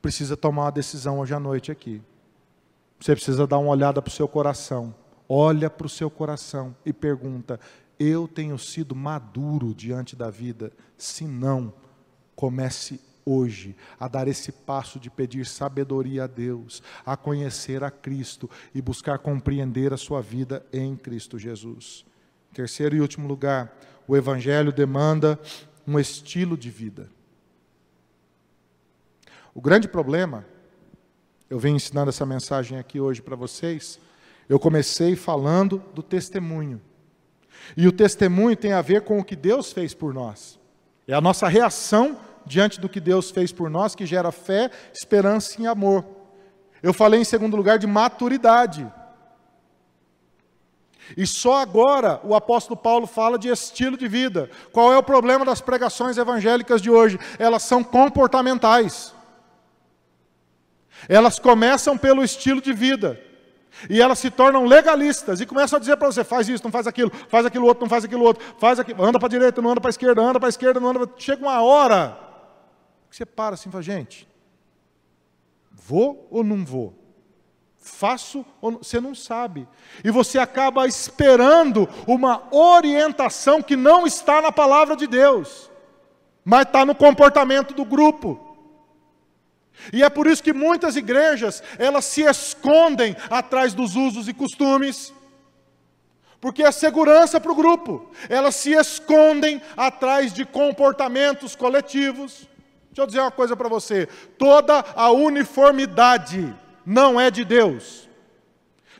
precisa tomar uma decisão hoje à noite aqui. Você precisa dar uma olhada para o seu coração. Olha para o seu coração e pergunta: eu tenho sido maduro diante da vida? Se não, comece hoje a dar esse passo de pedir sabedoria a Deus, a conhecer a Cristo e buscar compreender a sua vida em Cristo Jesus. Terceiro e último lugar, o Evangelho demanda um estilo de vida. O grande problema, eu venho ensinando essa mensagem aqui hoje para vocês, eu comecei falando do testemunho. E o testemunho tem a ver com o que Deus fez por nós. É a nossa reação diante do que Deus fez por nós que gera fé, esperança e amor. Eu falei em segundo lugar de maturidade. E só agora o apóstolo Paulo fala de estilo de vida. Qual é o problema das pregações evangélicas de hoje? Elas são comportamentais. Elas começam pelo estilo de vida. E elas se tornam legalistas e começam a dizer para você: faz isso, não faz aquilo outro, não faz aquilo outro, faz aquilo, anda para a direita, não anda para a esquerda, anda para a esquerda, não anda para... Chega uma hora que você para assim e fala: gente, vou ou não vou? Faço ou não? Você não sabe. E você acaba esperando uma orientação que não está na palavra de Deus, mas está no comportamento do grupo. E é por isso que muitas igrejas, elas se escondem atrás dos usos e costumes, porque é segurança para o grupo. Elas se escondem atrás de comportamentos coletivos. Deixa eu dizer uma coisa para você: toda a uniformidade não é de Deus.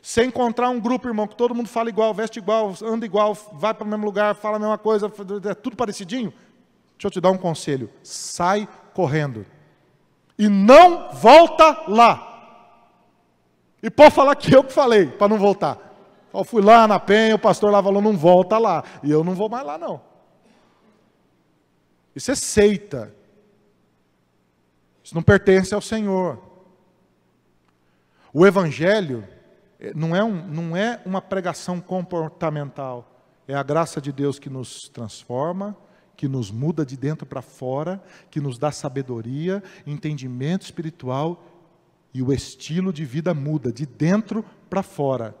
Se encontrar um grupo, irmão, que todo mundo fala igual, veste igual, anda igual, vai para o mesmo lugar, fala a mesma coisa, é tudo parecidinho, deixa eu te dar um conselho: sai correndo. E não volta lá. E pode falar que eu que falei, para não voltar. Eu fui lá na Penha, o pastor lá falou: não volta lá. E eu não vou mais lá, não. Isso é seita. Isso não pertence ao Senhor. O Evangelho não é uma pregação comportamental. É a graça de Deus que nos transforma, que nos muda de dentro para fora, que nos dá sabedoria, entendimento espiritual, e o estilo de vida muda de dentro para fora.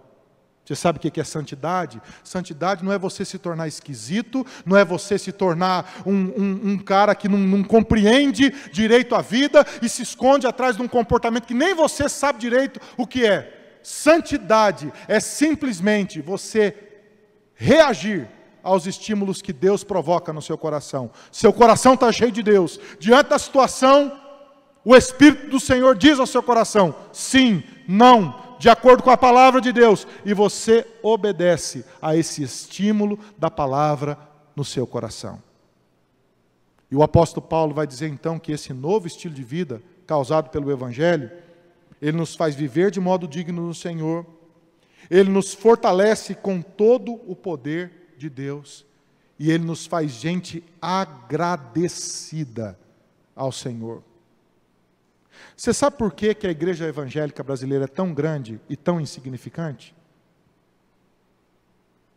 Você sabe o que é santidade? Santidade não é você se tornar esquisito, não é você se tornar um cara que não compreende direito a vida e se esconde atrás de um comportamento que nem você sabe direito o que é. Santidade é simplesmente você reagir aos estímulos que Deus provoca no seu coração. Seu coração está cheio de Deus. Diante da situação, o Espírito do Senhor diz ao seu coração: sim, não, de acordo com a palavra de Deus. E você obedece a esse estímulo da palavra no seu coração. E o apóstolo Paulo vai dizer então que esse novo estilo de vida, causado pelo Evangelho, ele nos faz viver de modo digno do Senhor. Ele nos fortalece com todo o poder de Deus, e Ele nos faz gente agradecida ao Senhor. Você sabe por que a igreja evangélica brasileira é tão grande e tão insignificante?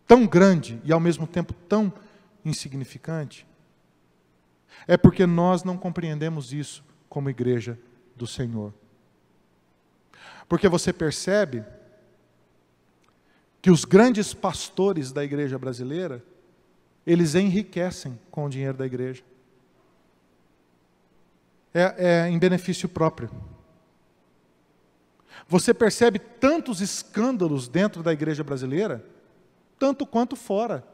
Tão grande e ao mesmo tempo tão insignificante? É porque nós não compreendemos isso como igreja do Senhor. Porque você percebe que os grandes pastores da igreja brasileira, eles enriquecem com o dinheiro da igreja. É em benefício próprio. Você percebe tantos escândalos dentro da igreja brasileira, tanto quanto fora.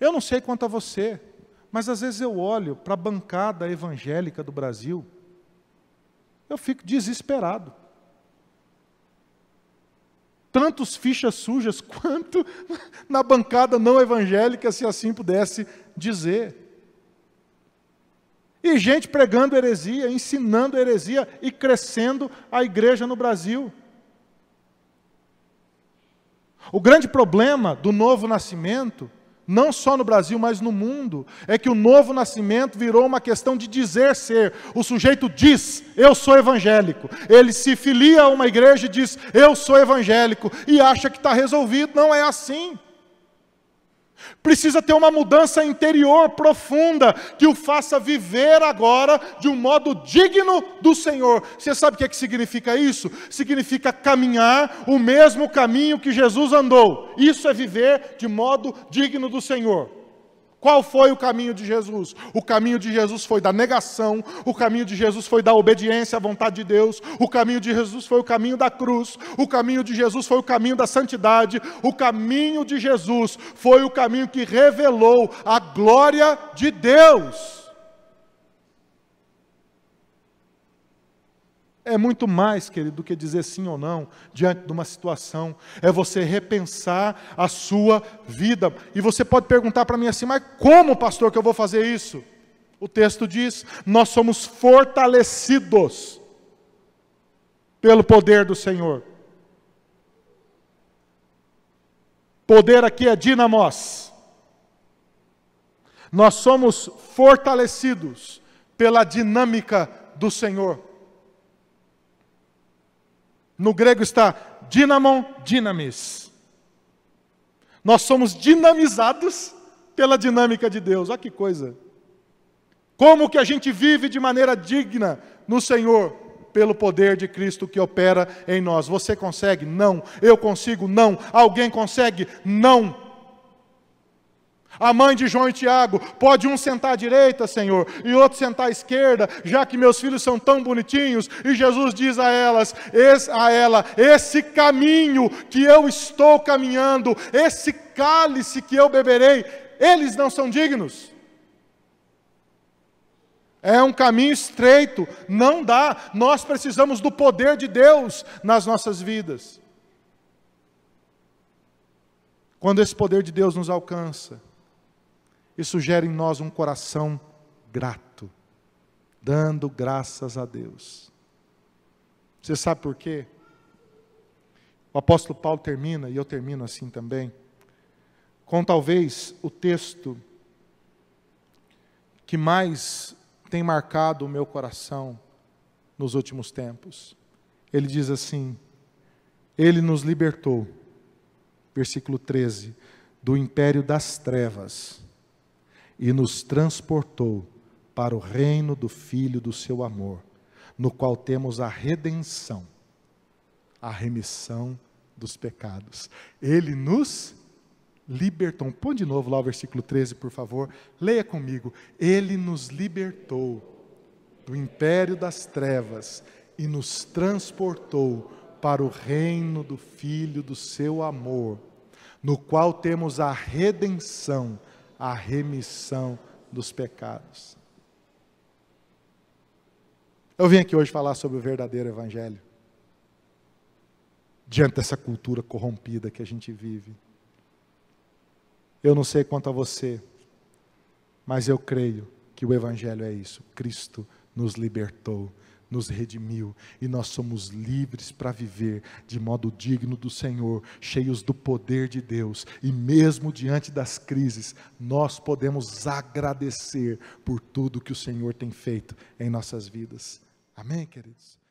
Eu não sei quanto a você, mas às vezes eu olho para a bancada evangélica do Brasil, eu fico desesperado. Tantos fichas sujas quanto na bancada não evangélica, se assim pudesse dizer. E gente pregando heresia, ensinando heresia e crescendo a igreja no Brasil. O grande problema do novo nascimento, não só no Brasil, mas no mundo, é que o novo nascimento virou uma questão de dizer ser. O sujeito diz: eu sou evangélico. Ele se filia a uma igreja e diz: eu sou evangélico, e acha que está resolvido. Não é assim. Precisa ter uma mudança interior profunda, que o faça viver agora de um modo digno do Senhor. Você sabe o que significa isso? Significa caminhar o mesmo caminho que Jesus andou. Isso é viver de modo digno do Senhor. Qual foi o caminho de Jesus? O caminho de Jesus foi da negação, o caminho de Jesus foi da obediência à vontade de Deus, o caminho de Jesus foi o caminho da cruz, o caminho de Jesus foi o caminho da santidade, o caminho de Jesus foi o caminho que revelou a glória de Deus. É muito mais, querido, do que dizer sim ou não diante de uma situação. É você repensar a sua vida. E você pode perguntar para mim assim: mas como, pastor, que eu vou fazer isso? O texto diz: nós somos fortalecidos pelo poder do Senhor. Poder aqui é dinamos. Nós somos fortalecidos pela dinâmica do Senhor. No grego está dynamon, dynamis. Nós somos dinamizados pela dinâmica de Deus. Olha que coisa. Como que a gente vive de maneira digna no Senhor? Pelo poder de Cristo que opera em nós. Você consegue? Não. Eu consigo? Não. Alguém consegue? Não. A mãe de João e Tiago, pode um sentar à direita, Senhor, e outro sentar à esquerda, já que meus filhos são tão bonitinhos. E Jesus diz a ela, esse caminho que eu estou caminhando, esse cálice que eu beberei, eles não são dignos. É um caminho estreito, não dá. Nós precisamos do poder de Deus nas nossas vidas. Quando esse poder de Deus nos alcança, isso gera em nós um coração grato, dando graças a Deus. Você sabe por quê? O apóstolo Paulo termina, e eu termino assim também, com talvez o texto que mais tem marcado o meu coração nos últimos tempos. Ele diz assim: Ele nos libertou, versículo 13, do império das trevas e nos transportou para o reino do Filho do seu amor, no qual temos a redenção, a remissão dos pecados. Ele nos libertou. Põe de novo lá o versículo 13, por favor. Leia comigo. Ele nos libertou do império das trevas e nos transportou para o reino do Filho do seu amor, no qual temos a redenção, a remissão dos pecados. Eu vim aqui hoje falar sobre o verdadeiro evangelho, diante dessa cultura corrompida que a gente vive. Eu não sei quanto a você, mas eu creio que o evangelho é isso. Cristo nos libertou, nos redimiu, e nós somos livres para viver de modo digno do Senhor, cheios do poder de Deus, e mesmo diante das crises, nós podemos agradecer por tudo que o Senhor tem feito em nossas vidas. Amém, queridos?